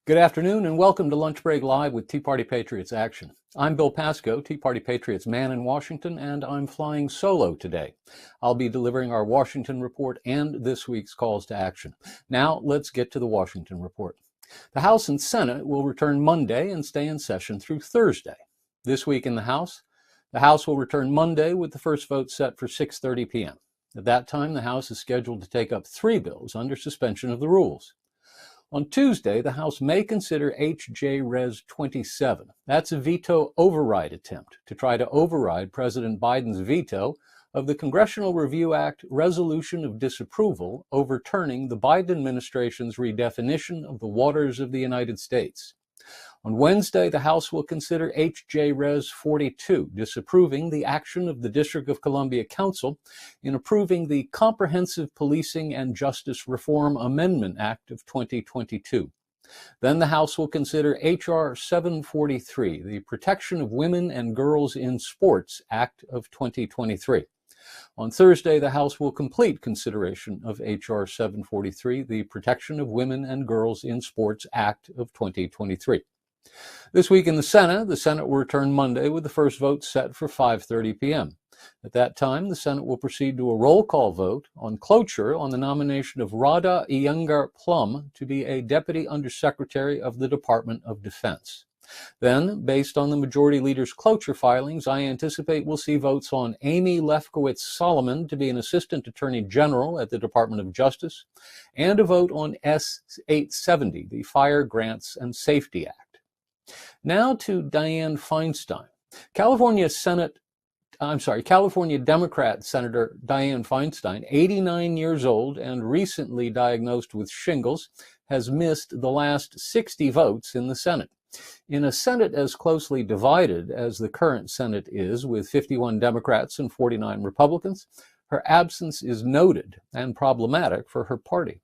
Good afternoon and welcome to Lunch Break Live with Tea Party Patriots Action. I'm Bill Pasco, Tea Party Patriots man in Washington, and I'm flying solo today. I'll be delivering our Washington report and this week's calls to action. Now let's get to the Washington report. The House and Senate will return Monday and stay in session through Thursday. This week in the House will return Monday with the first vote set for 6:30 p.m. At that time, the House is scheduled to take up 3 bills under suspension of the rules. On Tuesday, the House may consider H.J. Res. 27. That's a veto override attempt to try to override President Biden's veto of the Congressional Review Act resolution of disapproval overturning the Biden administration's redefinition of the waters of the United States. On Wednesday, the House will consider H.J. Res. 42, disapproving the action of the District of Columbia Council in approving the Comprehensive Policing and Justice Reform Amendment Act of 2022. Then the House will consider H.R. 743, the Protection of Women and Girls in Sports Act of 2023. On Thursday, the House will complete consideration of H.R. 743, the Protection of Women and Girls in Sports Act of 2023. This week in the Senate will return Monday with the first vote set for 5:30 p.m. At that time, the Senate will proceed to a roll call vote on cloture on the nomination of Radha Iyengar-Plum to be a Deputy Undersecretary of the Department of Defense. Then, based on the Majority Leader's cloture filings, I anticipate we'll see votes on Amy Lefkowitz-Solomon to be an Assistant Attorney General at the Department of Justice, and a vote on S-870, the Fire Grants and Safety Act. Now to Dianne Feinstein. California Democrat Senator Dianne Feinstein, 89 years old and recently diagnosed with shingles, has missed the last 60 votes in the Senate. In a Senate as closely divided as the current Senate is, with 51 Democrats and 49 Republicans, her absence is noted and problematic for her party.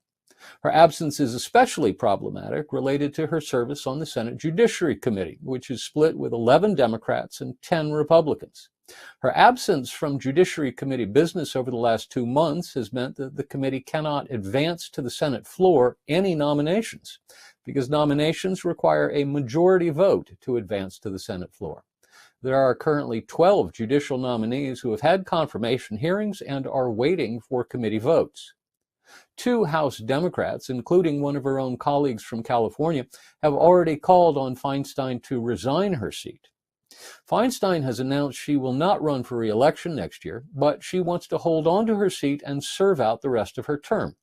Her absence is especially problematic related to her service on the Senate Judiciary Committee, which is split with 11 Democrats and 10 Republicans. Her absence from Judiciary Committee business over the last 2 months has meant that the committee cannot advance to the Senate floor any nominations, because nominations require a majority vote to advance to the Senate floor. There are currently 12 judicial nominees who have had confirmation hearings and are waiting for committee votes. 2 House Democrats, including one of her own colleagues from California, have already called on Feinstein to resign her seat. Feinstein has announced she will not run for re-election next year, but she wants to hold on to her seat and serve out the rest of her term.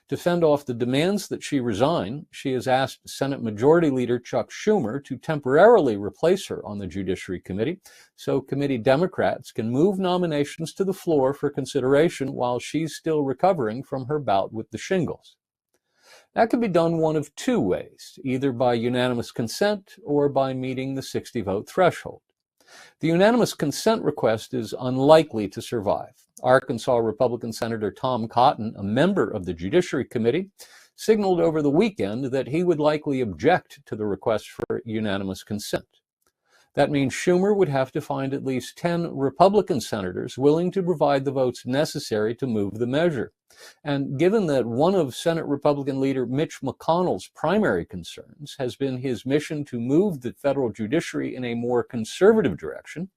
To fend off the demands that she resign, she has asked Senate Majority Leader Chuck Schumer to temporarily replace her on the Judiciary Committee, so committee Democrats can move nominations to the floor for consideration while she's still recovering from her bout with the shingles. That can be done one of 2 ways, either by unanimous consent or by meeting the 60-vote threshold. The unanimous consent request is unlikely to survive. Arkansas Republican Senator Tom Cotton, a member of the Judiciary Committee, signaled over the weekend that he would likely object to the request for unanimous consent. That means Schumer would have to find at least 10 Republican senators willing to provide the votes necessary to move the measure. And given that one of Senate Republican leader Mitch McConnell's primary concerns has been his mission to move the federal judiciary in a more conservative direction,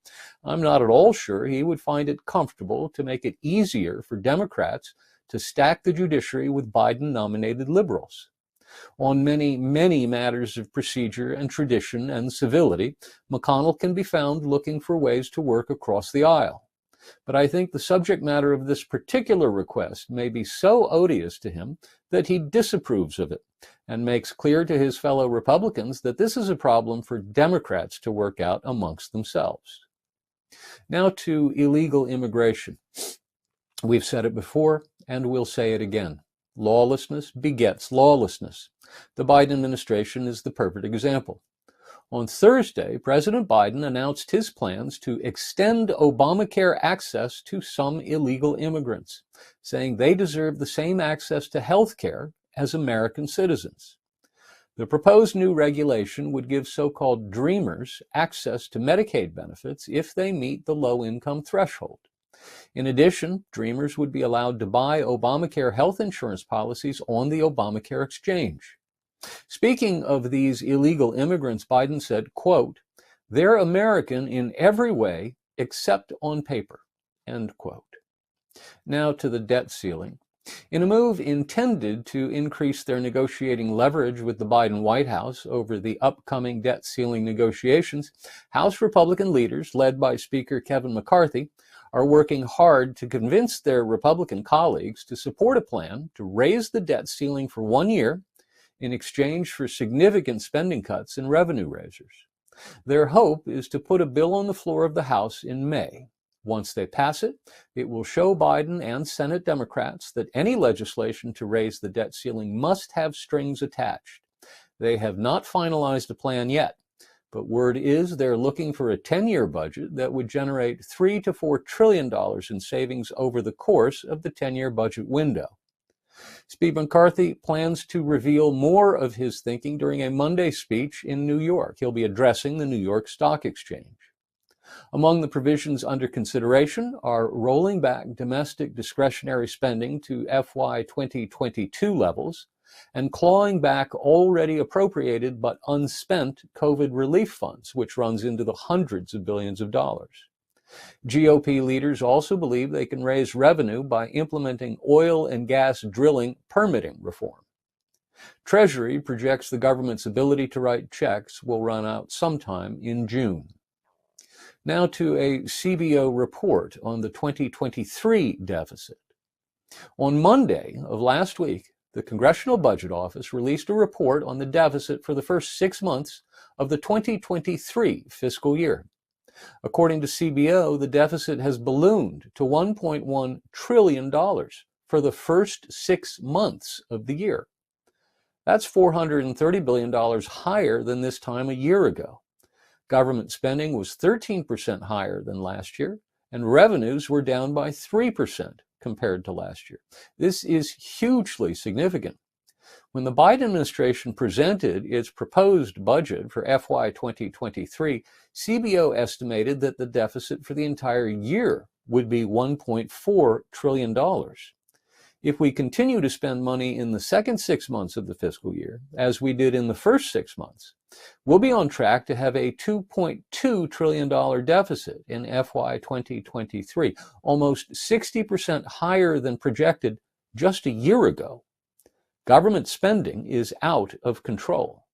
I'm not at all sure he would find it comfortable to make it easier for Democrats to stack the judiciary with Biden-nominated liberals. On many, many matters of procedure and tradition and civility, McConnell can be found looking for ways to work across the aisle. But I think the subject matter of this particular request may be so odious to him that he disapproves of it and makes clear to his fellow Republicans that this is a problem for Democrats to work out amongst themselves. Now to illegal immigration. We've said it before, and we'll say it again. Lawlessness begets lawlessness. The Biden administration is the perfect example. On Thursday, President Biden announced his plans to extend Obamacare access to some illegal immigrants, saying they deserve the same access to health care as American citizens. The proposed new regulation would give so-called Dreamers access to Medicaid benefits if they meet the low-income threshold. In addition, Dreamers would be allowed to buy Obamacare health insurance policies on the Obamacare exchange. Speaking of these illegal immigrants, Biden said, quote, "They're American in every way except on paper," end quote. Now to the debt ceiling. In a move intended to increase their negotiating leverage with the Biden White House over the upcoming debt ceiling negotiations, House Republican leaders, led by Speaker Kevin McCarthy, are working hard to convince their Republican colleagues to support a plan to raise the debt ceiling for 1 year in exchange for significant spending cuts and revenue raisers. Their hope is to put a bill on the floor of the House in May. Once they pass it, it will show Biden and Senate Democrats that any legislation to raise the debt ceiling must have strings attached. They have not finalized a plan yet, but word is they're looking for a 10-year budget that would generate $3 to $4 trillion in savings over the course of the 10-year budget window. Speaker McCarthy plans to reveal more of his thinking during a Monday speech in New York. He'll be addressing the New York Stock Exchange. Among the provisions under consideration are rolling back domestic discretionary spending to FY 2022 levels and clawing back already appropriated but unspent COVID relief funds, which runs into the hundreds of billions of dollars. GOP leaders also believe they can raise revenue by implementing oil and gas drilling permitting reform. Treasury projects the government's ability to write checks will run out sometime in June. Now to a CBO report on the 2023 deficit. On Monday of last week, the Congressional Budget Office released a report on the deficit for the first 6 months of the 2023 fiscal year. According to CBO, the deficit has ballooned to $1.1 trillion for the first 6 months of the year. That's $430 billion higher than this time a year ago. Government spending was 13% higher than last year, and revenues were down by 3% compared to last year. This is hugely significant. When the Biden administration presented its proposed budget for FY 2023, CBO estimated that the deficit for the entire year would be $1.4 trillion. If we continue to spend money in the second 6 months of the fiscal year, as we did in the first 6 months, we'll be on track to have a $2.2 trillion deficit in FY 2023, almost 60% higher than projected just a year ago. Government spending is out of control.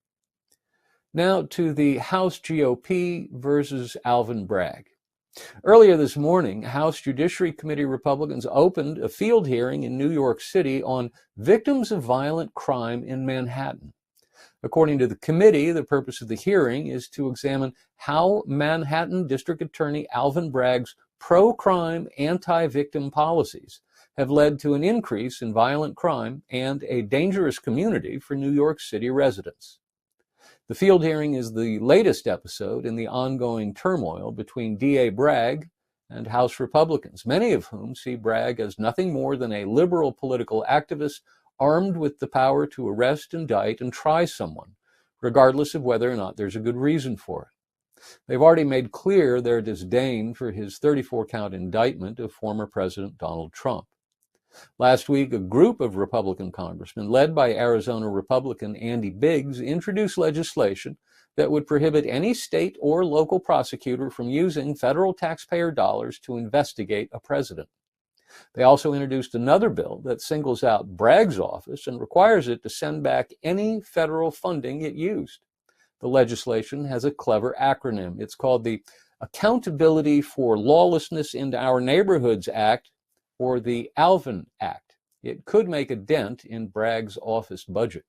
Now to the House GOP versus Alvin Bragg. Earlier this morning, House Judiciary Committee Republicans opened a field hearing in New York City on victims of violent crime in Manhattan. According to the committee, the purpose of the hearing is to examine how Manhattan District Attorney Alvin Bragg's pro-crime, anti-victim policies have led to an increase in violent crime and a dangerous community for New York City residents. The field hearing is the latest episode in the ongoing turmoil between DA Bragg and House Republicans, many of whom see Bragg as nothing more than a liberal political activist armed with the power to arrest, indict, and try someone, regardless of whether or not there's a good reason for it. They've already made clear their disdain for his 34-count indictment of former President Donald Trump. Last week, a group of Republican congressmen, led by Arizona Republican Andy Biggs, introduced legislation that would prohibit any state or local prosecutor from using federal taxpayer dollars to investigate a president. They also introduced another bill that singles out Bragg's office and requires it to send back any federal funding it used. The legislation has a clever acronym. It's called the Accountability for Lawlessness in Our Neighborhoods Act, or the Alvin Act. It could make a dent in Bragg's office budget.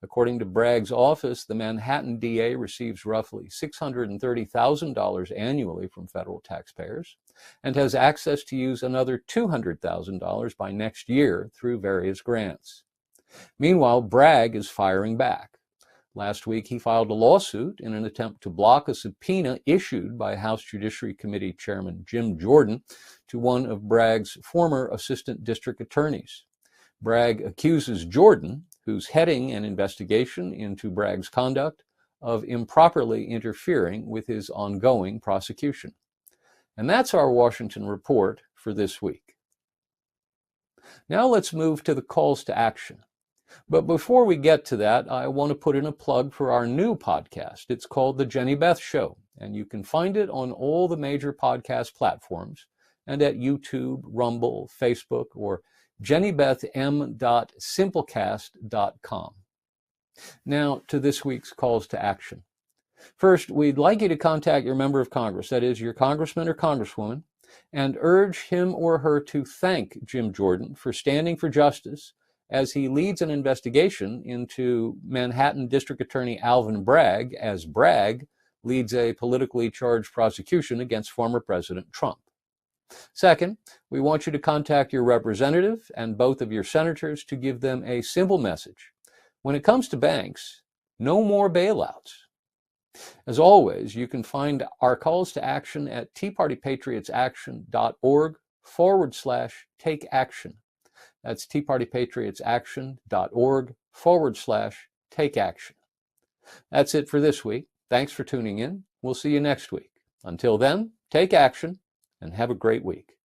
According to Bragg's office, the Manhattan DA receives roughly $630,000 annually from federal taxpayers and has access to use another $200,000 by next year through various grants. Meanwhile, Bragg is firing back. Last week, he filed a lawsuit in an attempt to block a subpoena issued by House Judiciary Committee Chairman Jim Jordan to one of Bragg's former assistant district attorneys. Bragg accuses Jordan, who's heading an investigation into Bragg's conduct, of improperly interfering with his ongoing prosecution. And that's our Washington report for this week. Now let's move to the calls to action. But before we get to that, I want to put in a plug for our new podcast. It's called The Jenny Beth Show, and you can find it on all the major podcast platforms and at YouTube, Rumble, Facebook, or jennybethm.simplecast.com. Now to this week's calls to action. First, we'd like you to contact your member of Congress, that is your congressman or congresswoman, and urge him or her to thank Jim Jordan for standing for justice as he leads an investigation into Manhattan District Attorney Alvin Bragg, as Bragg leads a politically charged prosecution against former President Trump. Second, we want you to contact your representative and both of your senators to give them a simple message. When it comes to banks, no more bailouts. As always, you can find our calls to action at teapartypatriotsaction.org/take action. That's teapartypatriotsaction.org/take action. That's it for this week. Thanks for tuning in. We'll see you next week. Until then, take action and have a great week.